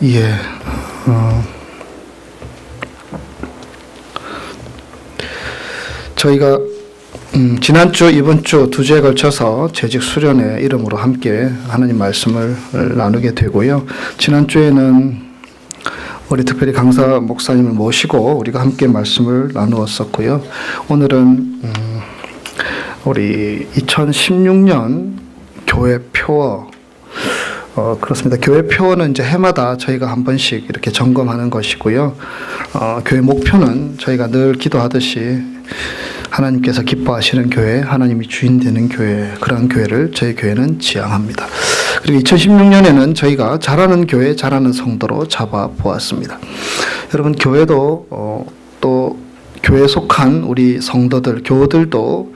예, 저희가 지난주, 이번주 두 주에 걸쳐서 재직 수련회 이름으로 함께 하나님 말씀을 나누게 되고요. 지난주에는 우리 특별히 강사 목사님을 모시고 우리가 함께 말씀을 나누었었고요. 오늘은 우리 2016년 교회 표어, 그렇습니다. 교회 표어는 이제 해마다 저희가 한 번씩 이렇게 점검하는 것이고요. 교회 목표는 저희가 늘 기도하듯이 하나님께서 기뻐하시는 교회, 하나님이 주인 되는 교회, 그런 교회를 저희 교회는 지향합니다. 그리고 2016년에는 저희가 잘하는 교회, 잘하는 성도로 잡아보았습니다. 여러분, 교회도 또 교회에 속한 우리 성도들, 교우들도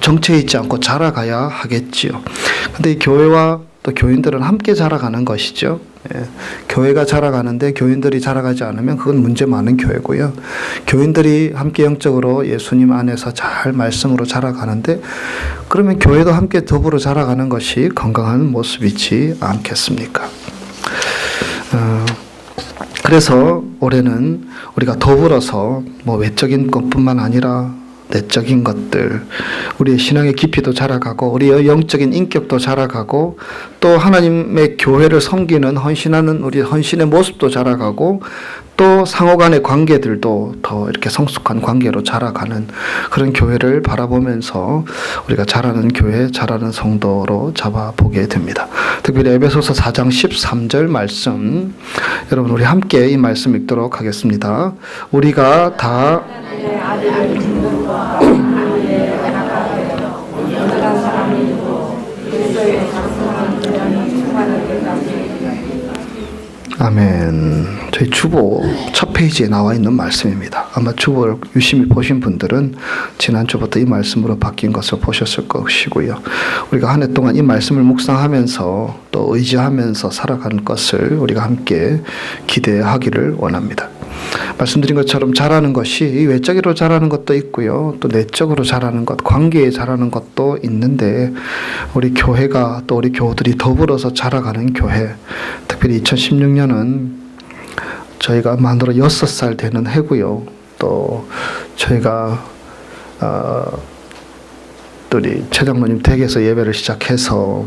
정체에 있지 않고 자라가야 하겠지요. 근데 이 교회와 또 교인들은 함께 자라가는 것이죠. 예. 교회가 자라가는데 교인들이 자라가지 않으면 그건 문제 많은 교회고요. 교인들이 함께 영적으로 예수님 안에서 잘 말씀으로 자라가는데 그러면 교회도 함께 더불어 자라가는 것이 건강한 모습이지 않겠습니까? 그래서 올해는 우리가 더불어서 외적인 것뿐만 아니라 내적인 것들, 우리의 신앙의 깊이도 자라가고 우리의 영적인 인격도 자라가고 또 하나님의 교회를 섬기는 헌신하는 우리 헌신의 모습도 자라가고 또 상호간의 관계들도 더 이렇게 성숙한 관계로 자라가는 그런 교회를 바라보면서 우리가 자라는 교회, 자라는 성도로 잡아보게 됩니다. 특별히 에베소서 4장 13절 말씀, 여러분 우리 함께 이 말씀 읽도록 하겠습니다. 우리가 다 아멘. 저희 주보 첫 페이지에 나와 있는 말씀입니다. 아마 주보를 유심히 보신 분들은 지난주부터 이 말씀으로 바뀐 것을 보셨을 것이고요. 우리가 한 해 동안 이 말씀을 묵상하면서 또 의지하면서 살아가는 것을 우리가 함께 기대하기를 원합니다. 말씀드린 것처럼 자라는 것이 외적으로 자라는 것도 있고요. 또 내적으로 자라는 것, 관계에 자라는 것도 있는데 우리 교회가 또 우리 교우들이 더불어서 자라가는 교회, 특별히 2016년은 저희가 만으로 6살 되는 해고요. 또 저희가 또 우리 최 장로님 댁에서 예배를 시작해서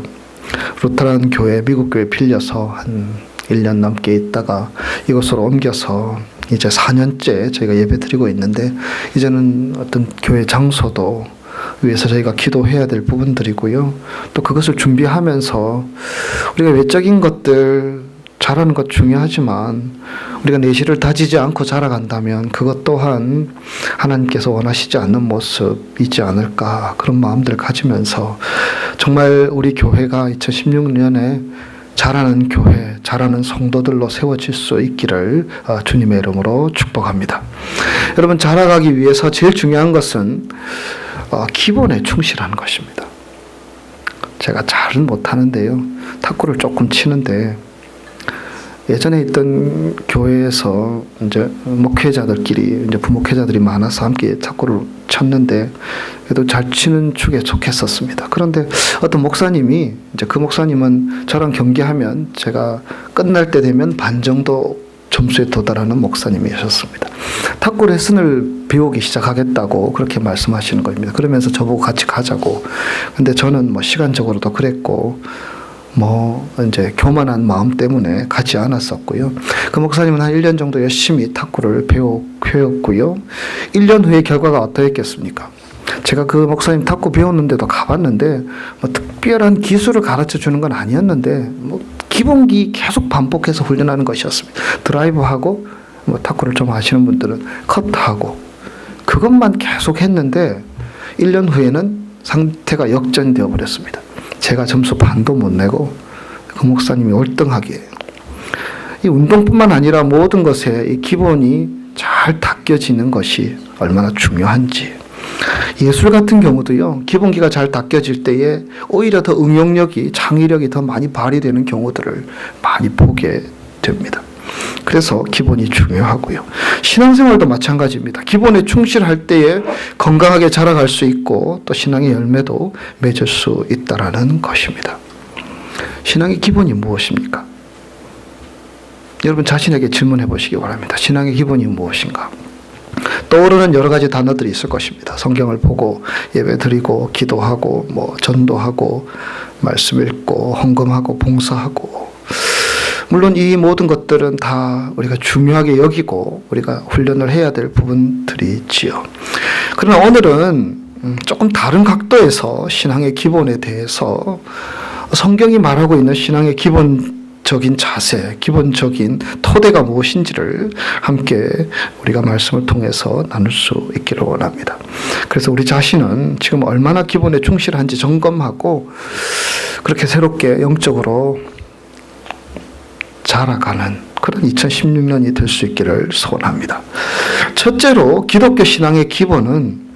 루터란 교회, 미국 교회 빌려서 한 1년 넘게 있다가 이곳으로 옮겨서 이제 4년째 저희가 예배 드리고 있는데 이제는 어떤 교회 장소도 위해서 저희가 기도해야 될 부분들이고요. 또 그것을 준비하면서 우리가 외적인 것들 잘하는 것 중요하지만 우리가 내실을 다지지 않고 자라간다면 그것 또한 하나님께서 원하시지 않는 모습이지 않을까, 그런 마음들을 가지면서 정말 우리 교회가 2016년에 잘하는 교회, 잘하는 성도들로 세워질 수 있기를 주님의 이름으로 축복합니다. 여러분, 자라가기 위해서 제일 중요한 것은 기본에 충실하는 것입니다. 제가 잘은 못하는데요. 탁구를 조금 치는데 예전에 있던 교회에서 이제 목회자들끼리 이제 부목회자들이 많아서 함께 탁구를 쳤는데 그래도 잘 치는 축에 속했었습니다. 그런데 어떤 목사님이 이제 그 목사님은 저랑 경기하면 제가 끝날 때 되면 반 정도 점수에 도달하는 목사님이셨습니다. 탁구 레슨을 배우기 시작하겠다고 그렇게 말씀하시는 겁니다. 그러면서 저보고 같이 가자고. 근데 저는 시간적으로도 그랬고 이제 교만한 마음 때문에 가지 않았었고요. 그 목사님은 한 1년 정도 열심히 탁구를 배웠고요. 1년 후의 결과가 어떠했겠습니까? 제가 그 목사님 탁구 배웠는데도 가봤는데 특별한 기술을 가르쳐 주는 건 아니었는데 기본기 계속 반복해서 훈련하는 것이었습니다. 드라이브하고 탁구를 좀 아시는 분들은 컷하고 그것만 계속 했는데 1년 후에는 상태가 역전되어 버렸습니다. 제가 점수 반도 못 내고 그 목사님이 월등하게. 이 운동뿐만 아니라 모든 것에 이 기본이 잘 닦여지는 것이 얼마나 중요한지. 예술 같은 경우도요, 기본기가 잘 닦여질 때에 오히려 더 응용력이, 창의력이 더 많이 발휘되는 경우들을 많이 보게 됩니다. 그래서 기본이 중요하고요. 신앙생활도 마찬가지입니다. 기본에 충실할 때에 건강하게 자라갈 수 있고 또 신앙의 열매도 맺을 수 있다라는 것입니다. 신앙의 기본이 무엇입니까? 여러분 자신에게 질문해 보시기 바랍니다. 신앙의 기본이 무엇인가? 떠오르는 여러 가지 단어들이 있을 것입니다. 성경을 보고 예배 드리고 기도하고 전도하고 말씀 읽고 헌금하고 봉사하고, 물론 이 모든 것들은 다 우리가 중요하게 여기고 우리가 훈련을 해야 될 부분들이 있지요. 그러나 오늘은 조금 다른 각도에서 신앙의 기본에 대해서 성경이 말하고 있는 신앙의 기본적인 자세, 기본적인 토대가 무엇인지를 함께 우리가 말씀을 통해서 나눌 수 있기를 원합니다. 그래서 우리 자신은 지금 얼마나 기본에 충실한지 점검하고 그렇게 새롭게 영적으로 자라가는 그런 2016년이 될 수 있기를 소원합니다. 첫째로 기독교 신앙의 기본은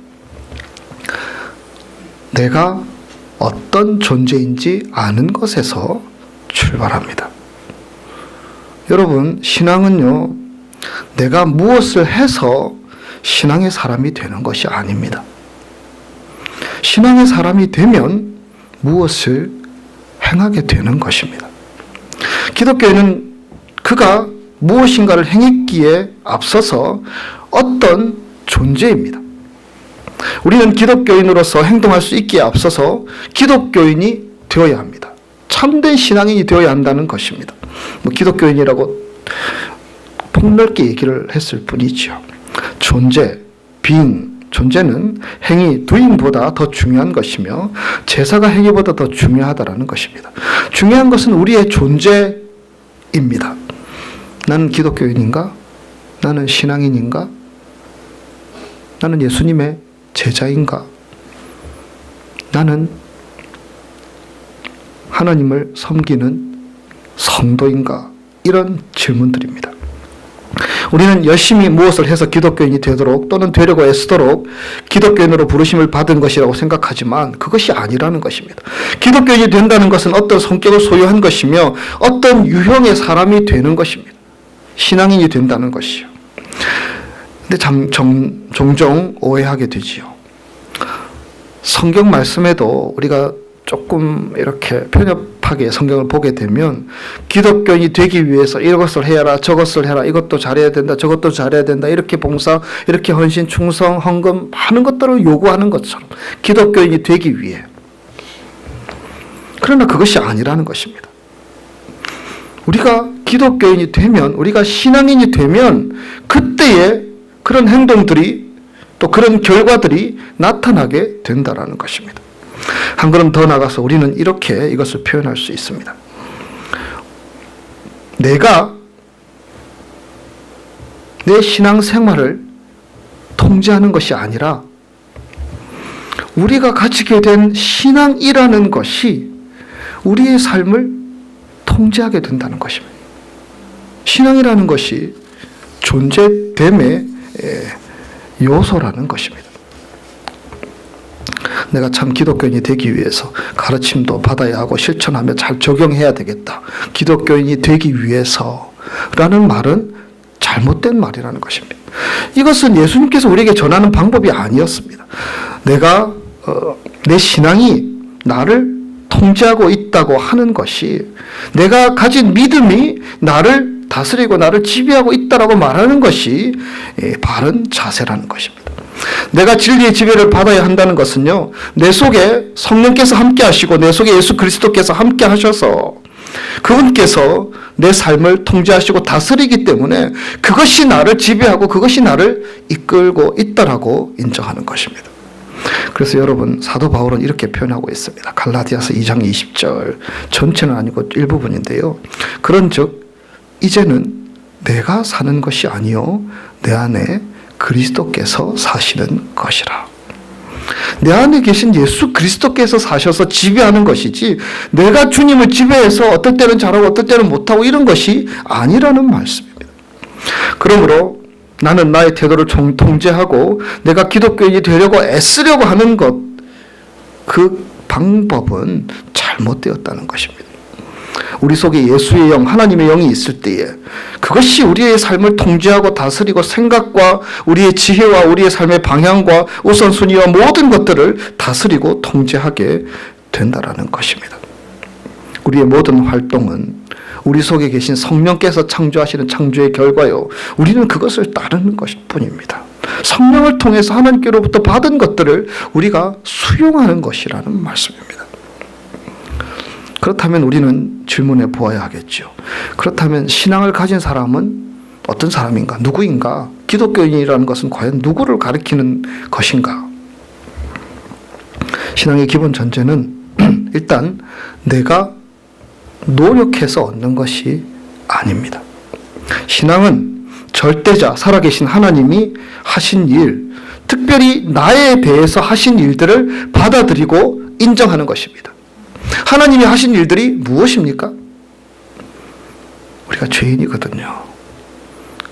내가 어떤 존재인지 아는 것에서 출발합니다. 여러분, 신앙은요, 내가 무엇을 해서 신앙의 사람이 되는 것이 아닙니다. 신앙의 사람이 되면 무엇을 행하게 되는 것입니다. 기독교인은 그가 무엇인가를 행했기에 앞서서 어떤 존재입니다. 우리는 기독교인으로서 행동할 수 있기에 앞서서 기독교인이 되어야 합니다. 참된 신앙인이 되어야 한다는 것입니다. 기독교인이라고 폭넓게 얘기를 했을 뿐이죠. 존재, 존재는 행위, doing보다 더 중요한 것이며 제사가 행위보다 더 중요하다는 것입니다. 중요한 것은 우리의 존재입니다. 나는 기독교인인가? 나는 신앙인인가? 나는 예수님의 제자인가? 나는 하나님을 섬기는 성도인가? 이런 질문들입니다. 우리는 열심히 무엇을 해서 기독교인이 되도록 또는 되려고 애쓰도록 기독교인으로 부르심을 받은 것이라고 생각하지만 그것이 아니라는 것입니다. 기독교인이 된다는 것은 어떤 성격을 소유한 것이며 어떤 유형의 사람이 되는 것입니다. 신앙인이 된다는 것이요. 근데 종종 오해하게 되지요. 성경 말씀에도 우리가 조금 이렇게 편협하게 성경을 보게 되면 기독교인이 되기 위해서 이것을 해라, 저것을 해라, 이것도 잘해야 된다, 저것도 잘해야 된다, 이렇게 봉사, 이렇게 헌신, 충성, 헌금 많은 것들을 요구하는 것처럼 기독교인이 되기 위해. 그러나 그것이 아니라는 것입니다. 우리가 기독교인이 되면, 우리가 신앙인이 되면 그때의 그런 행동들이 또 그런 결과들이 나타나게 된다는 것입니다. 한 걸음 더 나가서 우리는 이렇게 이것을 표현할 수 있습니다. 내가 내 신앙생활을 통제하는 것이 아니라 우리가 가지게 된 신앙이라는 것이 우리의 삶을 통제하게 된다는 것입니다. 신앙이라는 것이 존재됨의 요소라는 것입니다. 내가 참 기독교인이 되기 위해서 가르침도 받아야 하고 실천하며 잘 적용해야 되겠다. 기독교인이 되기 위해서라는 말은 잘못된 말이라는 것입니다. 이것은 예수님께서 우리에게 전하는 방법이 아니었습니다. 내가 내 신앙이 나를 통제하고 있다고 하는 것이, 내가 가진 믿음이 나를 다스리고 나를 지배하고 있다라고 말하는 것이 바른 자세라는 것입니다. 내가 진리의 지배를 받아야 한다는 것은요, 내 속에 성령께서 함께 하시고 내 속에 예수 그리스도께서 함께 하셔서 그분께서 내 삶을 통제하시고 다스리기 때문에 그것이 나를 지배하고 그것이 나를 이끌고 있다라고 인정하는 것입니다. 그래서 여러분, 사도 바울은 이렇게 표현하고 있습니다. 갈라디아서 2장 20절, 전체는 아니고 일부분인데요. 그런즉 이제는 내가 사는 것이 아니요 내 안에 그리스도께서 사시는 것이라. 내 안에 계신 예수 그리스도께서 사셔서 지배하는 것이지, 내가 주님을 지배해서 어떨 때는 잘하고 어떨 때는 못하고 이런 것이 아니라는 말씀입니다. 그러므로 나는 나의 태도를 통제하고 내가 기독교인이 되려고 애쓰려고 하는 것, 그 방법은 잘못되었다는 것입니다. 우리 속에 예수의 영, 하나님의 영이 있을 때에 그것이 우리의 삶을 통제하고 다스리고 생각과 우리의 지혜와 우리의 삶의 방향과 우선순위와 모든 것들을 다스리고 통제하게 된다라는 것입니다. 우리의 모든 활동은 우리 속에 계신 성령께서 창조하시는 창조의 결과요. 우리는 그것을 따르는 것일 뿐입니다. 성령을 통해서 하나님께로부터 받은 것들을 우리가 수용하는 것이라는 말씀입니다. 그렇다면 우리는 질문해 보아야 하겠죠. 그렇다면 신앙을 가진 사람은 어떤 사람인가? 누구인가? 기독교인이라는 것은 과연 누구를 가리키는 것인가? 신앙의 기본 전제는 일단 내가 노력해서 얻는 것이 아닙니다. 신앙은 절대자, 살아계신 하나님이 하신 일, 특별히 나에 대해서 하신 일들을 받아들이고 인정하는 것입니다. 하나님이 하신 일들이 무엇입니까? 우리가 죄인이거든요.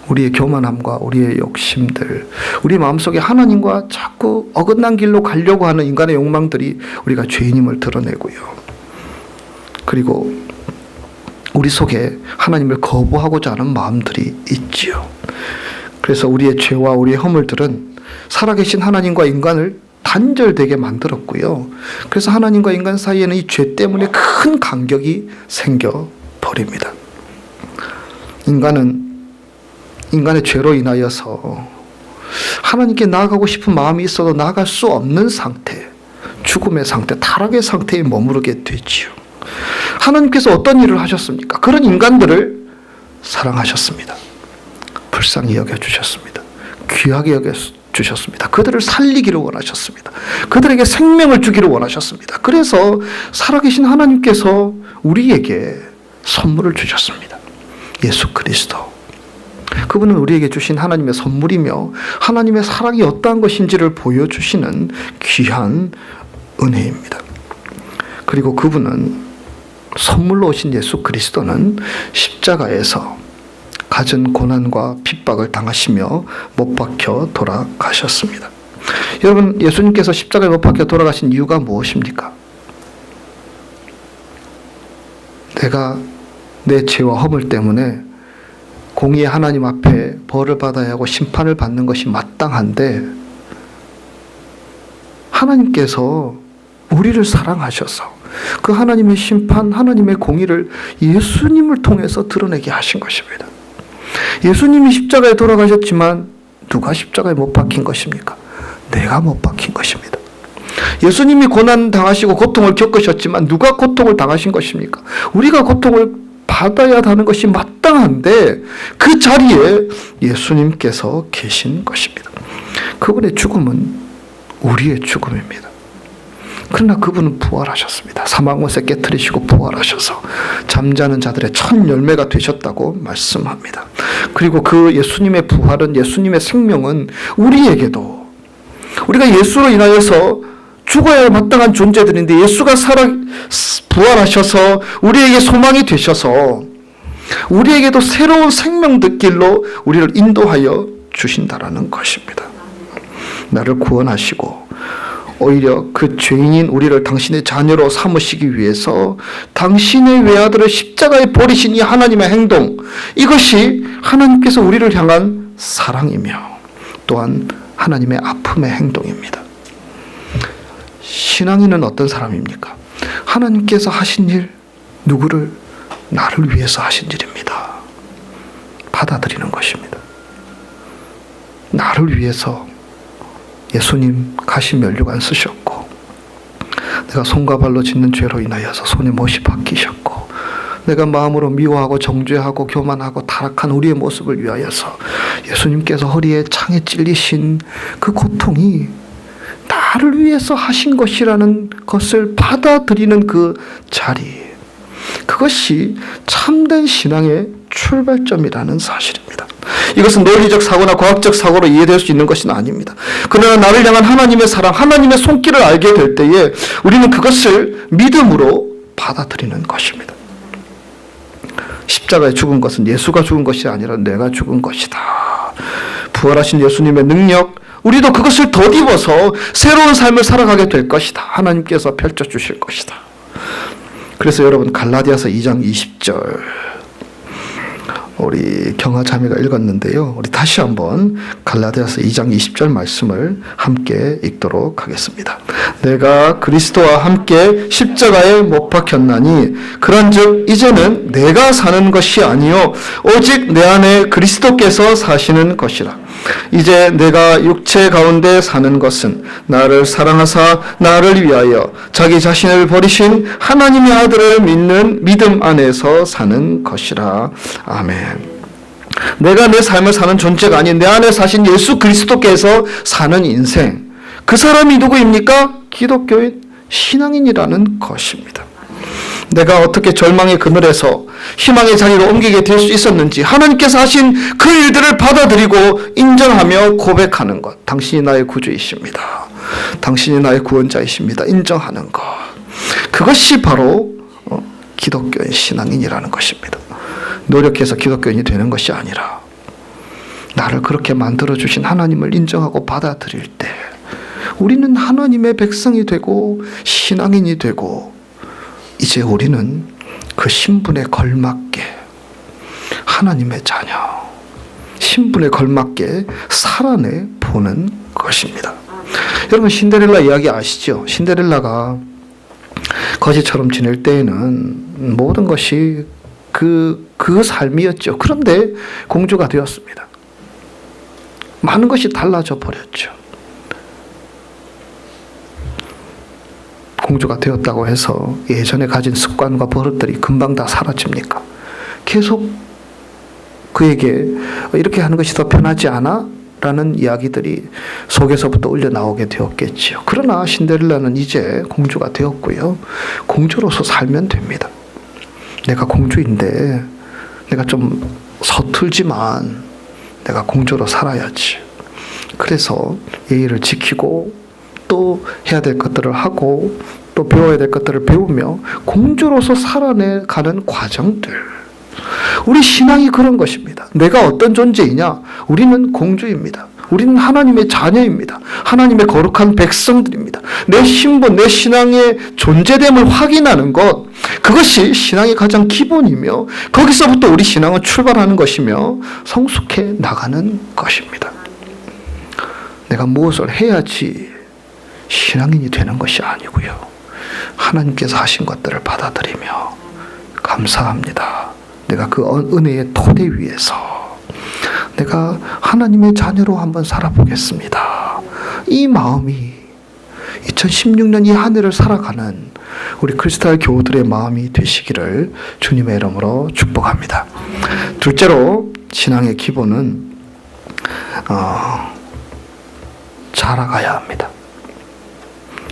우리의 교만함과 우리의 욕심들, 우리 마음속에 하나님과 자꾸 어긋난 길로 가려고 하는 인간의 욕망들이 우리가 죄인임을 드러내고요. 그리고 우리 속에 하나님을 거부하고자 하는 마음들이 있지요. 그래서 우리의 죄와 우리의 허물들은 살아계신 하나님과 인간을 단절되게 만들었고요. 그래서 하나님과 인간 사이에는 이 죄 때문에 큰 간격이 생겨버립니다. 인간의 죄로 인하여서 하나님께 나아가고 싶은 마음이 있어도 나아갈 수 없는 상태, 죽음의 상태, 타락의 상태에 머무르게 되지요. 하나님께서 어떤 일을 하셨습니까? 그런 인간들을 사랑하셨습니다. 불쌍히 여겨주셨습니다. 귀하게 여겨주셨습니다. 그들을 살리기를 원하셨습니다. 그들에게 생명을 주기를 원하셨습니다. 그래서 살아계신 하나님께서 우리에게 선물을 주셨습니다. 예수 그리스도. 그분은 우리에게 주신 하나님의 선물이며 하나님의 사랑이 어떠한 것인지를 보여주시는 귀한 은혜입니다. 그리고 그분은 선물로 오신 예수 그리스도는 십자가에서 갖은 고난과 핍박을 당하시며 못 박혀 돌아가셨습니다. 여러분, 예수님께서 십자가에 못 박혀 돌아가신 이유가 무엇입니까? 내가 내 죄와 허물 때문에 공의의 하나님 앞에 벌을 받아야 하고 심판을 받는 것이 마땅한데 하나님께서 우리를 사랑하셔서 그 하나님의 심판, 하나님의 공의를 예수님을 통해서 드러내게 하신 것입니다. 예수님이 십자가에 돌아가셨지만 누가 십자가에 못 박힌 것입니까? 내가 못 박힌 것입니다. 예수님이 고난 당하시고 고통을 겪으셨지만 누가 고통을 당하신 것입니까? 우리가 고통을 받아야 하는 것이 마땅한데 그 자리에 예수님께서 계신 것입니다. 그분의 죽음은 우리의 죽음입니다. 그러나 그분은 부활하셨습니다. 사망못에 깨트리시고 부활하셔서 잠자는 자들의 첫 열매가 되셨다고 말씀합니다. 그리고 그 예수님의 부활은, 예수님의 생명은 우리에게도, 우리가 예수로 인하여서 죽어야 마땅한 존재들인데 예수가 부활하셔서 우리에게 소망이 되셔서 우리에게도 새로운 생명들길로 우리를 인도하여 주신다라는 것입니다. 나를 구원하시고 오히려 그 죄인인 우리를 당신의 자녀로 삼으시기 위해서 당신의 외아들을 십자가에 버리신 이 하나님의 행동, 이것이 하나님께서 우리를 향한 사랑이며 또한 하나님의 아픔의 행동입니다. 신앙인은 어떤 사람입니까? 하나님께서 하신 일, 누구를? 나를 위해서 하신 일입니다. 받아들이는 것입니다. 나를 위해서 예수님 가시면류관 쓰셨고, 내가 손과 발로 짓는 죄로 인하여서 손에 못이 박히셨고, 내가 마음으로 미워하고 정죄하고 교만하고 타락한 우리의 모습을 위하여서 예수님께서 허리에 창에 찔리신 그 고통이 나를 위해서 하신 것이라는 것을 받아들이는 그 자리, 그것이 참된 신앙의 출발점이라는 사실입니다. 이것은 논리적 사고나 과학적 사고로 이해될 수 있는 것은 아닙니다. 그러나 나를 향한 하나님의 사랑, 하나님의 손길을 알게 될 때에 우리는 그것을 믿음으로 받아들이는 것입니다. 십자가에 죽은 것은 예수가 죽은 것이 아니라 내가 죽은 것이다. 부활하신 예수님의 능력, 우리도 그것을 덧입어서 새로운 삶을 살아가게 될 것이다. 하나님께서 펼쳐주실 것이다. 그래서 여러분, 갈라디아서 2장 20절 우리 경아 자매가 읽었는데요. 우리 다시 한번 갈라디아서 2장 20절 말씀을 함께 읽도록 하겠습니다. 내가 그리스도와 함께 십자가에 못 박혔나니 그런즉 이제는 내가 사는 것이 아니요 오직 내 안에 그리스도께서 사시는 것이라. 이제 내가 육체 가운데 사는 것은 나를 사랑하사 나를 위하여 자기 자신을 버리신 하나님의 아들을 믿는 믿음 안에서 사는 것이라. 아멘. 내가 내 삶을 사는 존재가 아닌 내 안에 사신 예수 그리스도께서 사는 인생, 그 사람이 누구입니까? 기독교인 신앙인이라는 것입니다. 내가 어떻게 절망의 그늘에서 희망의 자리로 옮기게 될 수 있었는지 하나님께서 하신 그 일들을 받아들이고 인정하며 고백하는 것. 당신이 나의 구주이십니다. 당신이 나의 구원자이십니다. 인정하는 것. 그것이 바로 기독교인 신앙인이라는 것입니다. 노력해서 기독교인이 되는 것이 아니라 나를 그렇게 만들어주신 하나님을 인정하고 받아들일 때 우리는 하나님의 백성이 되고 신앙인이 되고 이제 우리는 그 신분에 걸맞게 하나님의 자녀, 신분에 걸맞게 살아내 보는 것입니다. 여러분 신데렐라 이야기 아시죠? 신데렐라가 거지처럼 지낼 때에는 모든 것이 그 삶이었죠. 그런데 공주가 되었습니다. 많은 것이 달라져 버렸죠. 공주가 되었다고 해서 예전에 가진 습관과 버릇들이 금방 다 사라집니까? 계속 그에게 이렇게 하는 것이 더 편하지 않아? 라는 이야기들이 속에서부터 울려 나오게 되었겠지요. 그러나 신데렐라는 이제 공주가 되었고요. 공주로서 살면 됩니다. 내가 공주인데 내가 좀 서툴지만 내가 공주로 살아야지. 그래서 예의를 지키고 또 해야 될 것들을 하고 또 배워야 될 것들을 배우며 공주로서 살아내가는 과정들. 우리 신앙이 그런 것입니다. 내가 어떤 존재이냐? 우리는 공주입니다. 우리는 하나님의 자녀입니다. 하나님의 거룩한 백성들입니다. 내 신분, 내 신앙의 존재됨을 확인하는 것, 그것이 신앙의 가장 기본이며 거기서부터 우리 신앙은 출발하는 것이며 성숙해 나가는 것입니다. 내가 무엇을 해야지 신앙인이 되는 것이 아니고요. 하나님께서 하신 것들을 받아들이며 감사합니다. 내가 그 은혜의 토대 위에서 내가 하나님의 자녀로 한번 살아보겠습니다. 이 마음이 2016년 이 한 해를 살아가는 우리 크리스탈 교우들의 마음이 되시기를 주님의 이름으로 축복합니다. 둘째로 신앙의 기본은 자라가야 합니다.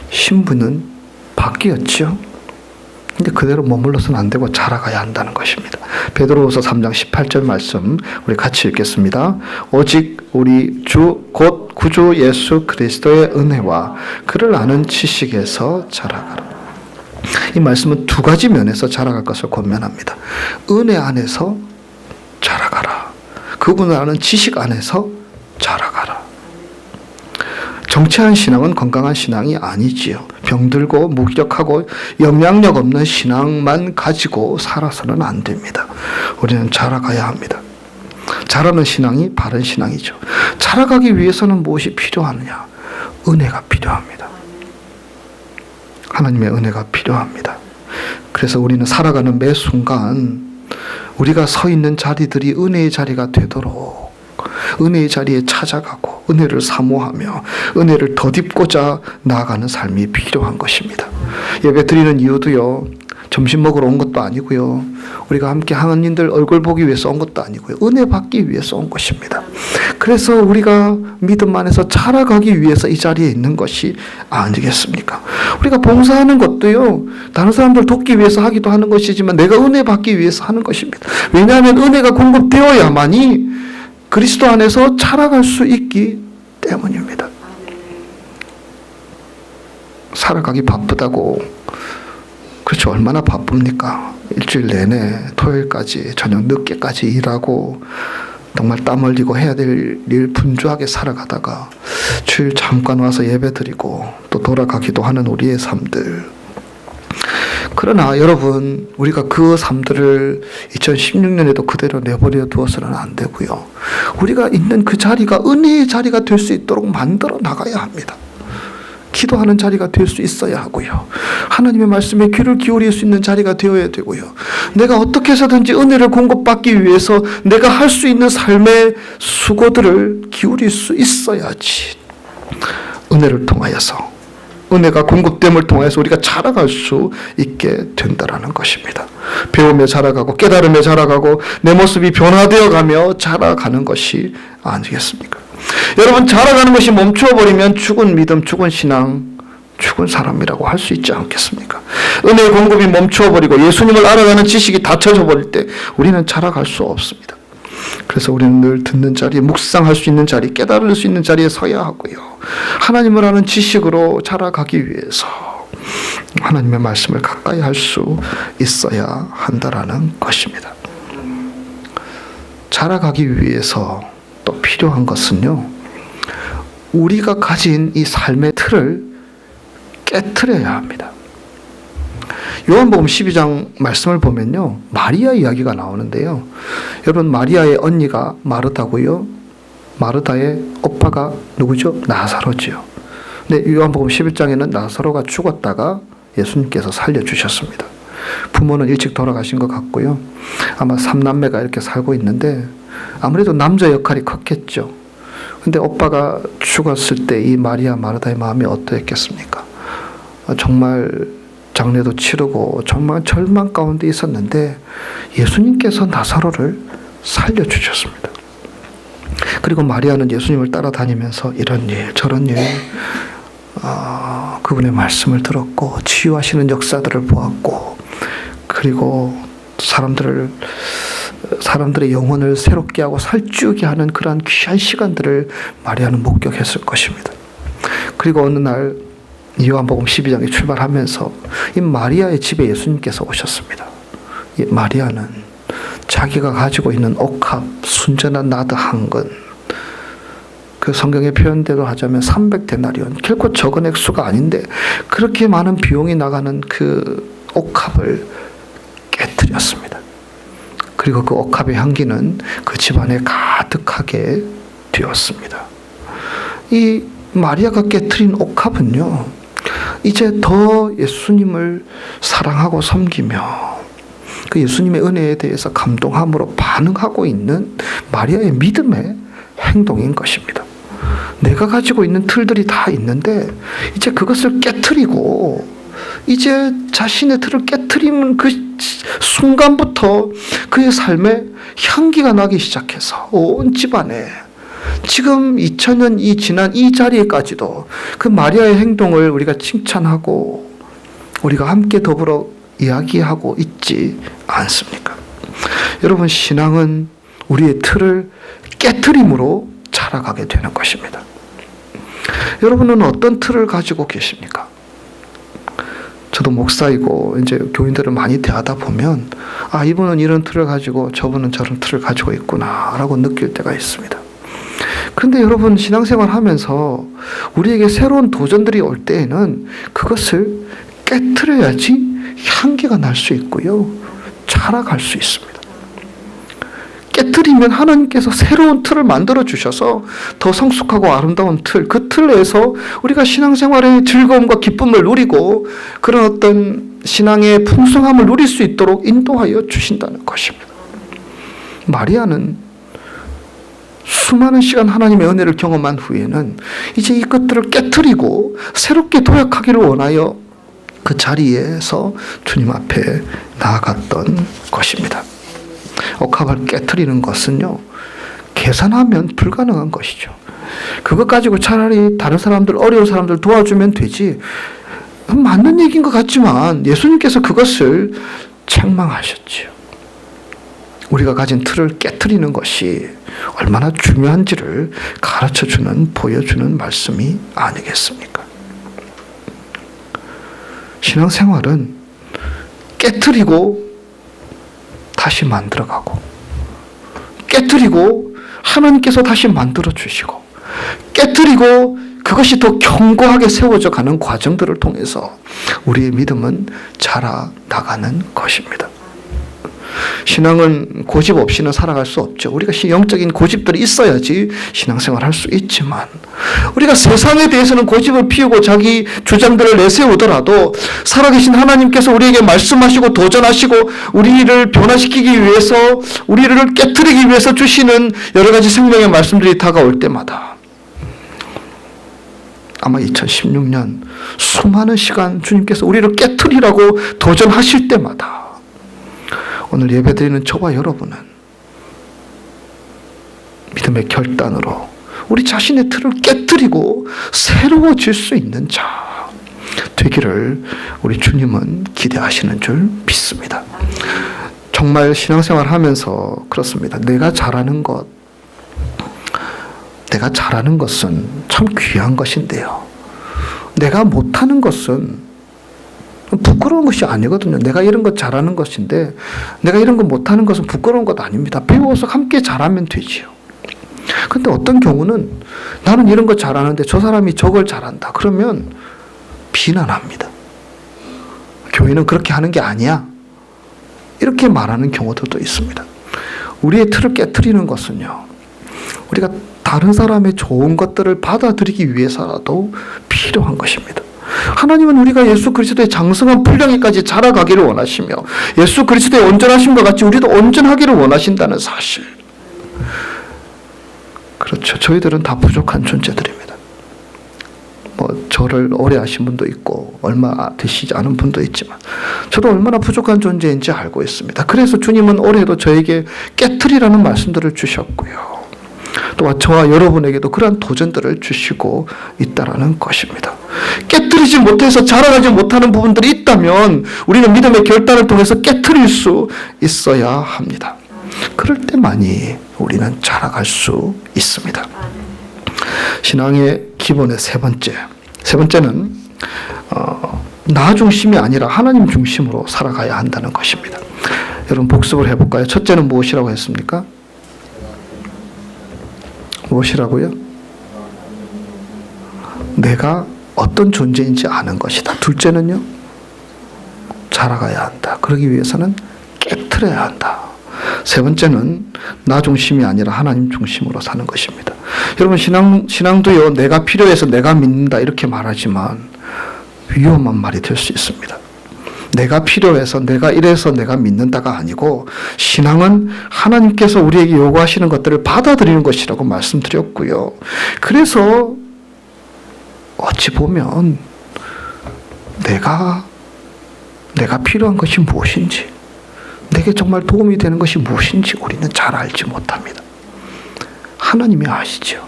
신분은 바뀌었죠. 근데 그대로 머물러서는 안 되고 자라가야 한다는 것입니다. 베드로후서 3장 18절 말씀 우리 같이 읽겠습니다. 오직 우리 주 곧 구주 예수 그리스도의 은혜와 그를 아는 지식에서 자라가라. 이 말씀은 두 가지 면에서 자라갈 것을 권면합니다. 은혜 안에서 자라가라. 그분을 아는 지식 안에서 자라가라. 정체한 신앙은 건강한 신앙이 아니지요. 병들고 무기력하고 영향력 없는 신앙만 가지고 살아서는 안 됩니다. 우리는 자라가야 합니다. 자라는 신앙이 바른 신앙이죠. 자라가기 위해서는 무엇이 필요하느냐? 은혜가 필요합니다. 하나님의 은혜가 필요합니다. 그래서 우리는 살아가는 매 순간 우리가 서 있는 자리들이 은혜의 자리가 되도록 은혜의 자리에 찾아가고 은혜를 사모하며 은혜를 덧입고자 나아가는 삶이 필요한 것입니다. 예배 드리는 이유도요. 점심 먹으러 온 것도 아니고요. 우리가 함께 하나님들 얼굴 보기 위해서 온 것도 아니고요. 은혜 받기 위해서 온 것입니다. 그래서 우리가 믿음 안에서 자라가기 위해서 이 자리에 있는 것이 아니겠습니까? 우리가 봉사하는 것도요. 다른 사람들 돕기 위해서 하기도 하는 것이지만 내가 은혜 받기 위해서 하는 것입니다. 왜냐하면 은혜가 공급되어야만이 그리스도 안에서 자라갈 수 있기 때문입니다. 살아가기 바쁘다고 그렇죠. 얼마나 바쁩니까? 일주일 내내 토요일까지 저녁 늦게까지 일하고 정말 땀 흘리고 해야 될 일 분주하게 살아가다가 주일 잠깐 와서 예배 드리고 또 돌아가기도 하는 우리의 삶들. 그러나 여러분, 우리가 그 삶들을 2016년에도 그대로 내버려 두어서는 안 되고요. 우리가 있는 그 자리가 은혜의 자리가 될 수 있도록 만들어 나가야 합니다. 기도하는 자리가 될 수 있어야 하고요. 하나님의 말씀에 귀를 기울일 수 있는 자리가 되어야 되고요. 내가 어떻게 해서든지 은혜를 공급받기 위해서 내가 할 수 있는 삶의 수고들을 기울일 수 있어야지. 은혜를 통하여서, 은혜가 공급됨을 통해서 우리가 자라갈 수 있게 된다라는 것입니다. 배우며 자라가고 깨달으며 자라가고 내 모습이 변화되어 가며 자라가는 것이 아니겠습니까? 여러분, 자라가는 것이 멈추어버리면 죽은 믿음, 죽은 신앙, 죽은 사람이라고 할 수 있지 않겠습니까? 은혜의 공급이 멈추어버리고 예수님을 알아가는 지식이 닫혀져 버릴 때 우리는 자라갈 수 없습니다. 그래서 우리는 늘 듣는 자리, 묵상할 수 있는 자리, 깨달을 수 있는 자리에 서야 하고요. 하나님을 아는 지식으로 자라가기 위해서 하나님의 말씀을 가까이 할 수 있어야 한다라는 것입니다. 자라가기 위해서 또 필요한 것은요, 우리가 가진 이 삶의 틀을 깨트려야 합니다. 요한복음 12장 말씀을 보면요, 마리아 이야기가 나오는데요. 여러분, 마리아의 언니가 마르다고요. 마르다의 오빠가 누구죠? 나사로지요. 근데 요한복음 11장에는 나사로가 죽었다가 예수님께서 살려주셨습니다. 부모는 일찍 돌아가신 것 같고요. 아마 3남매가 이렇게 살고 있는데 아무래도 남자 역할이 컸겠죠. 근데 오빠가 죽었을 때 이 마리아 마르다의 마음이 어떠했겠습니까? 정말 장례도 치르고 정말 절망 가운데 있었는데 예수님께서 나사로를 살려주셨습니다. 그리고 마리아는 예수님을 따라다니면서 이런 일 저런 일 그분의 말씀을 들었고 치유하시는 역사들을 보았고, 그리고 사람들의 영혼을 새롭게 하고 살찌우게 하는 그러한 귀한 시간들을 마리아는 목격했을 것입니다. 그리고 어느 날 요한복음 12장에 출발하면서 이 마리아의 집에 예수님께서 오셨습니다. 이 마리아는 자기가 가지고 있는 옥합, 순전한 나드 한 근, 그 성경의 표현대로 하자면 300데나리온, 결코 적은 액수가 아닌데 그렇게 많은 비용이 나가는 그 옥합을 깨뜨렸습니다. 그리고 그 옥합의 향기는 그 집안에 가득하게 되었습니다. 이 마리아가 깨뜨린 옥합은요, 이제 더 예수님을 사랑하고 섬기며 그 예수님의 은혜에 대해서 감동함으로 반응하고 있는 마리아의 믿음의 행동인 것입니다. 내가 가지고 있는 틀들이 다 있는데 이제 그것을 깨트리고, 이제 자신의 틀을 깨트리는 그 순간부터 그의 삶에 향기가 나기 시작해서 온 집안에, 지금 2000년이 지난 이 자리에까지도 그 마리아의 행동을 우리가 칭찬하고 우리가 함께 더불어 이야기하고 있지 않습니까? 여러분, 신앙은 우리의 틀을 깨트림으로 자라가게 되는 것입니다. 여러분은 어떤 틀을 가지고 계십니까? 저도 목사이고 이제 교인들을 많이 대하다 보면 이분은 이런 틀을 가지고 저분은 저런 틀을 가지고 있구나라고 느낄 때가 있습니다. 그런데 여러분, 신앙생활 하면서 우리에게 새로운 도전들이 올 때에는 그것을 깨트려야지 향기가 날 수 있고요, 자라갈 수 있습니다. 깨트리면 하나님께서 새로운 틀을 만들어 주셔서 더 성숙하고 아름다운 틀, 그 틀에서 우리가 신앙생활의 즐거움과 기쁨을 누리고 그런 어떤 신앙의 풍성함을 누릴 수 있도록 인도하여 주신다는 것입니다. 마리아는 수많은 시간 하나님의 은혜를 경험한 후에는 이제 이것들을 깨트리고 새롭게 도약하기를 원하여 그 자리에서 주님 앞에 나아갔던 것입니다. 옥합을 깨트리는 것은요, 계산하면 불가능한 것이죠. 그것 가지고 차라리 다른 사람들, 어려운 사람들 도와주면 되지, 맞는 얘기인 것 같지만 예수님께서 그것을 책망하셨지요. 우리가 가진 틀을 깨트리는 것이 얼마나 중요한지를 가르쳐주는, 보여주는 말씀이 아니겠습니까? 신앙생활은 깨트리고 다시 만들어가고, 깨트리고 하나님께서 다시 만들어 주시고, 깨트리고 그것이 더 견고하게 세워져 가는 과정들을 통해서 우리의 믿음은 자라나가는 것입니다. 신앙은 고집 없이는 살아갈 수 없죠. 우리가 영적인 고집들이 있어야지 신앙생활 할 수 있지만, 우리가 세상에 대해서는 고집을 피우고 자기 주장들을 내세우더라도 살아계신 하나님께서 우리에게 말씀하시고 도전하시고 우리를 변화시키기 위해서, 우리를 깨트리기 위해서 주시는 여러 가지 생명의 말씀들이 다가올 때마다, 아마 2016년 수많은 시간 주님께서 우리를 깨트리라고 도전하실 때마다 오늘 예배드리는 저와 여러분은 믿음의 결단으로 우리 자신의 틀을 깨뜨리고 새로워질 수 있는 자 되기를 우리 주님은 기대하시는 줄 믿습니다. 정말 신앙생활 하면서 그렇습니다. 내가 잘하는 것은 참 귀한 것인데요, 내가 못하는 것은 부끄러운 것이 아니거든요. 내가 이런 것 잘하는 것인데 내가 이런 거 못하는 것은 부끄러운 것 아닙니다. 배워서 함께 잘하면 되지요. 근데 어떤 경우는 나는 이런 거 잘하는데 저 사람이 저걸 잘한다 그러면 비난합니다. 교회는 그렇게 하는 게 아니야, 이렇게 말하는 경우들도 있습니다. 우리의 틀을 깨트리는 것은요, 우리가 다른 사람의 좋은 것들을 받아들이기 위해서라도 필요한 것입니다. 하나님은 우리가 예수 그리스도의 장성한 분량에까지 자라가기를 원하시며 예수 그리스도의 온전하심과 같이 우리도 온전하기를 원하신다는 사실. 그렇죠. 저희들은 다 부족한 존재들입니다. 저를 오래 하신 분도 있고 얼마 되시지 않은 분도 있지만 저도 얼마나 부족한 존재인지 알고 있습니다. 그래서 주님은 올해도 저에게 깨트리라는 말씀들을 주셨고요, 또 저와 여러분에게도 그러한 도전들을 주시고 있다라는 것입니다. 깨트리지 못해서 자라가지 못하는 부분들이 있다면 우리는 믿음의 결단을 통해서 깨트릴 수 있어야 합니다. 그럴 때만이 우리는 자라갈 수 있습니다. 신앙의 기본의 세 번째는 나 중심이 아니라 하나님 중심으로 살아가야 한다는 것입니다. 여러분 복습을 해볼까요? 첫째는 무엇이라고 했습니까? 무엇이라고요? 내가 어떤 존재인지 아는 것이다. 둘째는요, 자라가야 한다. 그러기 위해서는 깨트려야 한다. 세 번째는 나 중심이 아니라 하나님 중심으로 사는 것입니다. 여러분 신앙도요, 내가 필요해서 내가 믿는다 이렇게 말하지만 위험한 말이 될 수 있습니다. 내가 필요해서 내가 이래서 내가 믿는다가 아니고, 신앙은 하나님께서 우리에게 요구하시는 것들을 받아들이는 것이라고 말씀드렸고요. 그래서 어찌 보면 내가 필요한 것이 무엇인지, 내게 정말 도움이 되는 것이 무엇인지 우리는 잘 알지 못합니다. 하나님이 아시죠.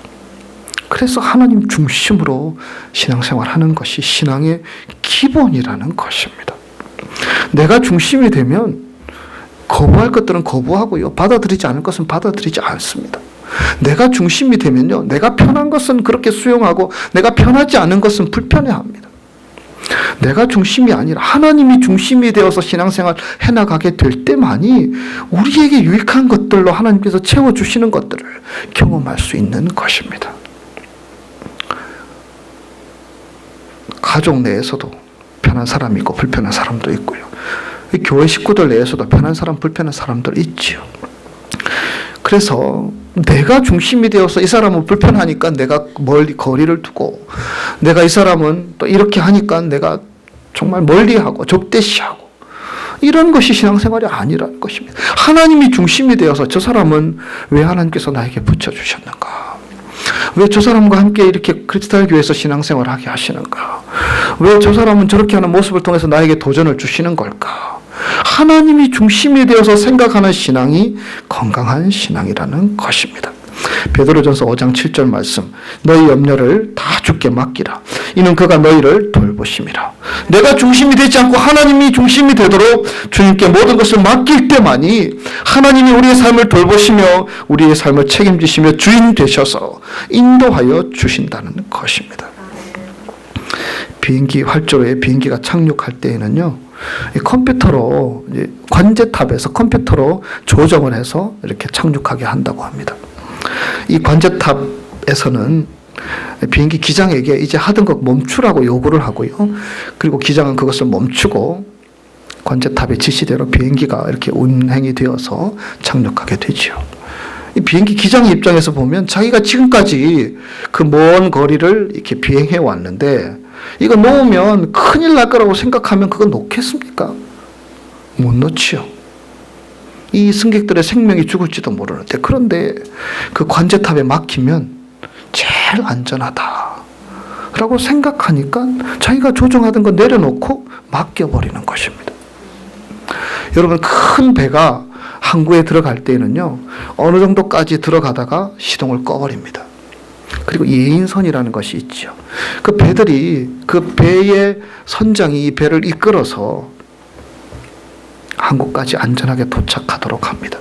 그래서 하나님 중심으로 신앙생활하는 것이 신앙의 기본이라는 것입니다. 내가 중심이 되면 거부할 것들은 거부하고요, 받아들이지 않을 것은 받아들이지 않습니다. 내가 중심이 되면요, 내가 편한 것은 그렇게 수용하고 내가 편하지 않은 것은 불편해합니다. 내가 중심이 아니라 하나님이 중심이 되어서 신앙생활 해나가게 될 때만이 우리에게 유익한 것들로 하나님께서 채워주시는 것들을 경험할 수 있는 것입니다. 가족 내에서도 편한 사람이 있고 불편한 사람도 있고요, 교회 식구들 내에서도 편한 사람 불편한 사람들 있지요. 그래서 내가 중심이 되어서 이 사람은 불편하니까 내가 멀리 거리를 두고, 내가 이 사람은 또 이렇게 하니까 내가 정말 멀리하고 적대시하고, 이런 것이 신앙생활이 아니라는 것입니다. 하나님이 중심이 되어서 저 사람은 왜 하나님께서 나에게 붙여주셨는가? 왜 저 사람과 함께 이렇게 크리스탈 교회에서 신앙생활을 하게 하시는가? 왜 저 사람은 저렇게 하는 모습을 통해서 나에게 도전을 주시는 걸까? 하나님이 중심이 되어서 생각하는 신앙이 건강한 신앙이라는 것입니다. 베드로전서 5장 7절 말씀, 너희 염려를 다 주께 맡기라. 이는 그가 너희를 돌보심이라. 내가 중심이 되지 않고 하나님이 중심이 되도록 주님께 모든 것을 맡길 때만이 하나님이 우리의 삶을 돌보시며 우리의 삶을 책임지시며 주인 되셔서 인도하여 주신다는 것입니다. 비행기 활주로에 비행기가 착륙할 때에는요, 컴퓨터로 관제탑에서 컴퓨터로 조정을 해서 이렇게 착륙하게 한다고 합니다. 이 관제탑에서는 비행기 기장에게 이제 하던 것 멈추라고 요구를 하고요. 그리고 기장은 그것을 멈추고 관제탑의 지시대로 비행기가 이렇게 운행이 되어서 착륙하게 되죠. 이 비행기 기장의 입장에서 보면 자기가 지금까지 그 먼 거리를 이렇게 비행해 왔는데 이거 놓으면 큰일 날 거라고 생각하면 그거 놓겠습니까? 못 놓지요. 이 승객들의 생명이 죽을지도 모르는데, 그런데 그 관제탑에 막히면 제일 안전하다라고 생각하니까 자기가 조종하던 거 내려놓고 맡겨버리는 것입니다. 여러분, 큰 배가 항구에 들어갈 때에는요, 어느 정도까지 들어가다가 시동을 꺼버립니다. 그리고 예인선이라는 것이 있죠. 그 배들이, 그 배의 선장이 이 배를 이끌어서 항구까지 안전하게 도착하도록 합니다.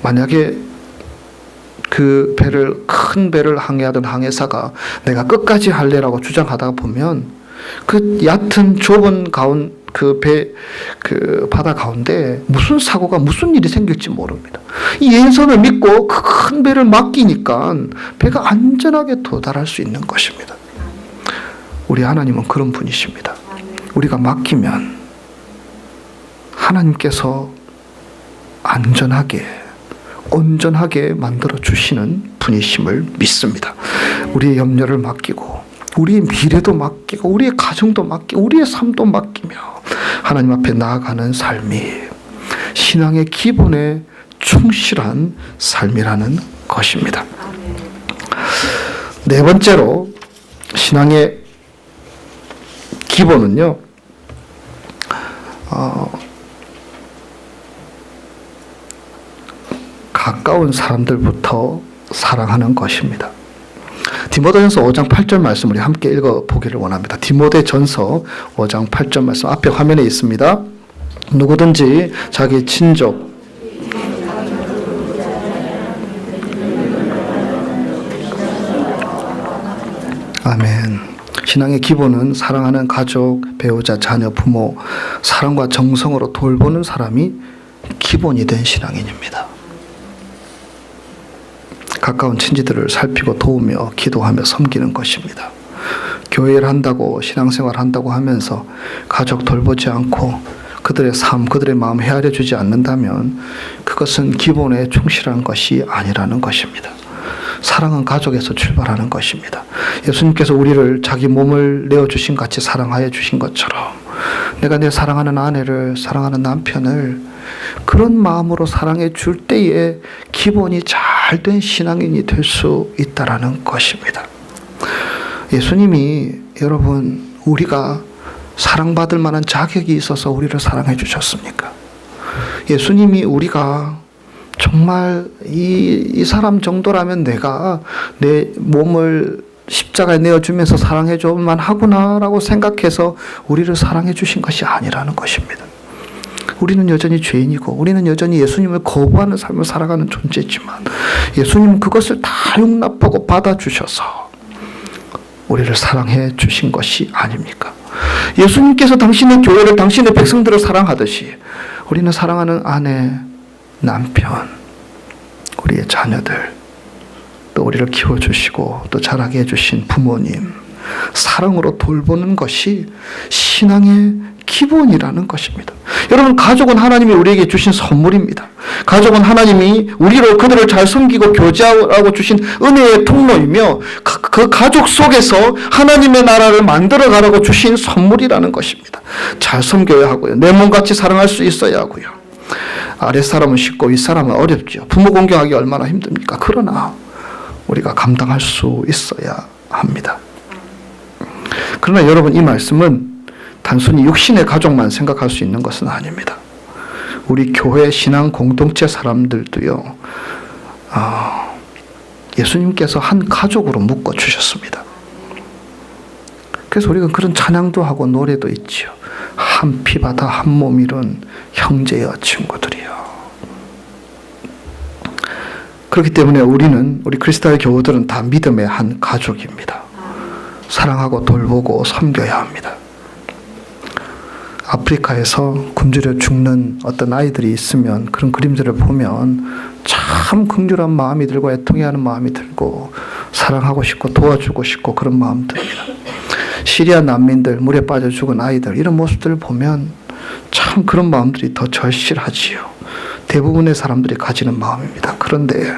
만약에 그 배를, 큰 배를 항해하던 항해사가 내가 끝까지 할래라고 주장하다가 보면 그 얕은 좁은 그 바다 가운데 무슨 사고가, 무슨 일이 생길지 모릅니다. 이 예선을 믿고 그 큰 배를 맡기니까 배가 안전하게 도달할 수 있는 것입니다. 우리 하나님은 그런 분이십니다. 우리가 맡기면 하나님께서 안전하게, 온전하게 만들어 주시는 분이심을 믿습니다. 우리의 염려를 맡기고, 우리의 미래도 맡기고, 우리의 가정도 맡기고, 우리의 삶도 맡기며 하나님 앞에 나아가는 삶이 신앙의 기본에 충실한 삶이라는 것입니다. 네 번째로 신앙의 기본은요, 가까운 사람들부터 사랑하는 것입니다. 디모데전서 5장 8절 말씀 우리 함께 읽어보기를 원합니다. 디모데전서 5장 8절 말씀 앞에 화면에 있습니다. 누구든지 자기 친족, 아멘. 신앙의 기본은 사랑하는 가족, 배우자, 자녀, 부모, 사랑과 정성으로 돌보는 사람이 기본이 된 신앙인입니다. 가까운 친지들을 살피고 도우며 기도하며 섬기는 것입니다. 교회를 한다고, 신앙생활 한다고 하면서 가족 돌보지 않고 그들의 삶, 그들의 마음 헤아려 주지 않는다면 그것은 기본에 충실한 것이 아니라는 것입니다. 사랑은 가족에서 출발하는 것입니다. 예수님께서 우리를 자기 몸을 내어주신 같이 사랑하여 주신 것처럼 내가 내 사랑하는 아내를, 사랑하는 남편을 그런 마음으로 사랑해 줄 때에 기본이 잘된 신앙인이 될 수 있다라는 것입니다. 예수님이, 여러분, 우리가 사랑받을 만한 자격이 있어서 우리를 사랑해 주셨습니까? 예수님이 우리가 정말 이 사람 정도라면 내가 내 몸을 십자가에 내어주면서 사랑해 줄만 하구나라고 생각해서 우리를 사랑해 주신 것이 아니라는 것입니다. 우리는 여전히 죄인이고 우리는 여전히 예수님을 거부하는 삶을 살아가는 존재지만 예수님은 그것을 다 용납하고 받아주셔서 우리를 사랑해 주신 것이 아닙니까? 예수님께서 당신의 교회를, 당신의 백성들을 사랑하듯이 우리는 사랑하는 아내, 남편, 우리의 자녀들, 또 우리를 키워주시고 또 자라게 해주신 부모님, 사랑으로 돌보는 것이 신앙의 기본이라는 것입니다. 여러분, 가족은 하나님이 우리에게 주신 선물입니다. 가족은 하나님이 우리로 그들을 잘 섬기고 교제하고 주신 은혜의 통로이며 그 가족 속에서 하나님의 나라를 만들어가라고 주신 선물이라는 것입니다. 잘 섬겨야 하고요. 내 몸같이 사랑할 수 있어야 하고요. 아랫사람은 쉽고 윗사람은 어렵죠. 부모 공경하기 얼마나 힘듭니까? 그러나 우리가 감당할 수 있어야 합니다. 그러나 여러분, 이 말씀은 단순히 육신의 가족만 생각할 수 있는 것은 아닙니다. 우리 교회 신앙 공동체 사람들도요, 예수님께서 한 가족으로 묶어 주셨습니다. 그래서 우리가 그런 찬양도 하고 노래도 있지요. 한 피바다 한 몸 이룬 형제여 친구들이요. 그렇기 때문에 우리 그리스도의 교우들은 다 믿음의 한 가족입니다. 사랑하고 돌보고 섬겨야 합니다. 아프리카에서 굶주려 죽는 어떤 아이들이 있으면 그런 그림들을 보면 참 긍휼한 마음이 들고 애통해하는 마음이 들고 사랑하고 싶고 도와주고 싶고 그런 마음 듭니다. 시리아 난민들, 물에 빠져 죽은 아이들 이런 모습들을 보면 참 그런 마음들이 더 절실하지요. 대부분의 사람들이 가지는 마음입니다. 그런데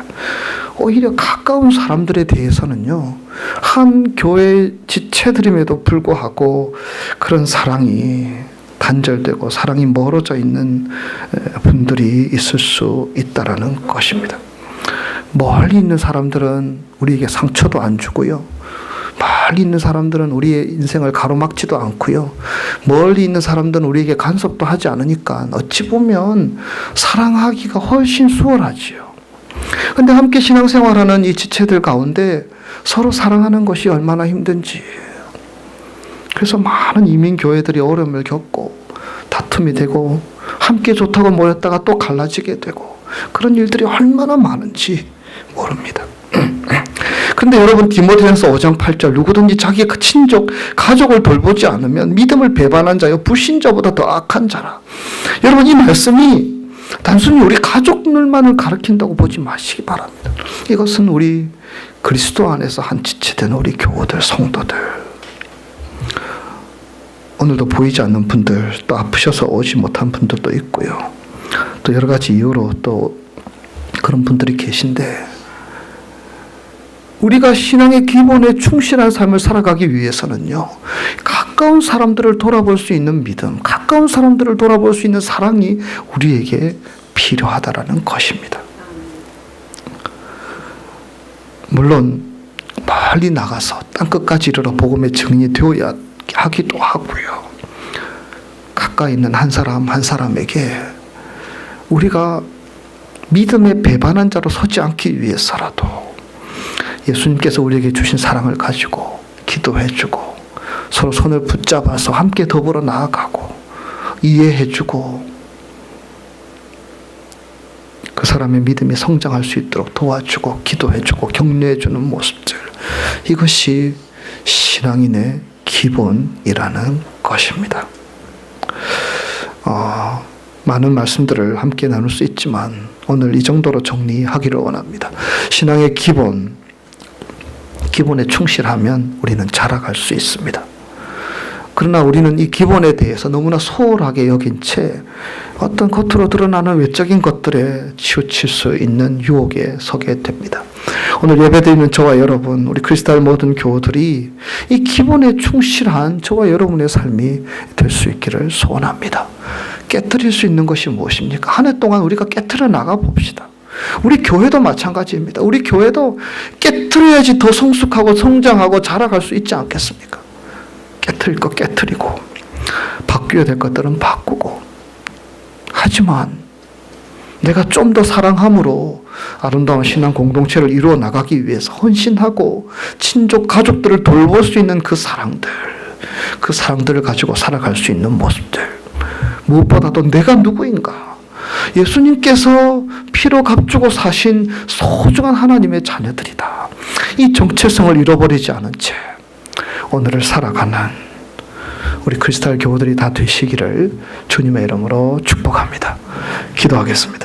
오히려 가까운 사람들에 대해서는요, 한 교회 지체들임에도 불구하고 그런 사랑이 단절되고 사랑이 멀어져 있는 분들이 있을 수 있다라는 것입니다. 멀리 있는 사람들은 우리에게 상처도 안 주고요. 멀리 있는 사람들은 우리의 인생을 가로막지도 않고요. 멀리 있는 사람들은 우리에게 간섭도 하지 않으니까 어찌 보면 사랑하기가 훨씬 수월하지요. 근데 함께 신앙생활하는 이 지체들 가운데 서로 사랑하는 것이 얼마나 힘든지. 그래서 많은 이민교회들이 어려움을 겪고 다툼이 되고 함께 좋다고 모였다가 또 갈라지게 되고 그런 일들이 얼마나 많은지 모릅니다. 근데 여러분, 디모데전서 5장 8절, 누구든지 자기의 친족, 가족을 돌보지 않으면 믿음을 배반한 자요 불신자보다 더 악한 자라. 여러분, 이 말씀이 단순히 우리 가족들만을 가르친다고 보지 마시기 바랍니다. 이것은 우리 그리스도 안에서 한 지체된 우리 교우들, 성도들, 오늘도 보이지 않는 분들, 또 아프셔서 오지 못한 분들도 있고요. 또 여러 가지 이유로 또 그런 분들이 계신데, 우리가 신앙의 기본에 충실한 삶을 살아가기 위해서는요, 가까운 사람들을 돌아볼 수 있는 믿음, 가까운 사람들을 돌아볼 수 있는 사랑이 우리에게 필요하다라는 것입니다. 물론 멀리 나가서 땅끝까지 이르러 복음의 증인이 되어야 하기도 하고요. 가까이 있는 한 사람 한 사람에게 우리가 믿음의 배반한 자로 서지 않기 위해서라도 예수님께서 우리에게 주신 사랑을 가지고 기도해주고 서로 손을 붙잡아서 함께 더불어 나아가고 이해해주고 그 사람의 믿음이 성장할 수 있도록 도와주고 기도해주고 격려해주는 모습들, 이것이 신앙인의 기본이라는 것입니다. 많은 말씀들을 함께 나눌 수 있지만 오늘 이 정도로 정리하기를 원합니다. 신앙의 기본에 충실하면 우리는 자라갈 수 있습니다. 그러나 우리는 이 기본에 대해서 너무나 소홀하게 여긴 채 어떤 겉으로 드러나는 외적인 것들에 치우칠 수 있는 유혹에 서게 됩니다. 오늘 예배드리는 저와 여러분, 우리 그리스도의 모든 교우들이 이 기본에 충실한 저와 여러분의 삶이 될 수 있기를 소원합니다. 깨트릴 수 있는 것이 무엇입니까? 한 해 동안 우리가 깨트려 나가 봅시다. 우리 교회도 마찬가지입니다. 우리 교회도 깨트려야지 더 성숙하고 성장하고 자라갈 수 있지 않겠습니까? 깨트릴 것 깨트리고 바뀌어야 될 것들은 바꾸고, 하지만 내가 좀 더 사랑함으로 아름다운 신앙 공동체를 이루어 나가기 위해서 헌신하고 친족 가족들을 돌볼 수 있는 그 사랑들을 가지고 살아갈 수 있는 모습들, 무엇보다도 내가 누구인가, 예수님께서 피로 값주고 사신 소중한 하나님의 자녀들이다, 이 정체성을 잃어버리지 않은 채 오늘을 살아가는 우리 크리스탈 교우들이 다 되시기를 주님의 이름으로 축복합니다. 기도하겠습니다.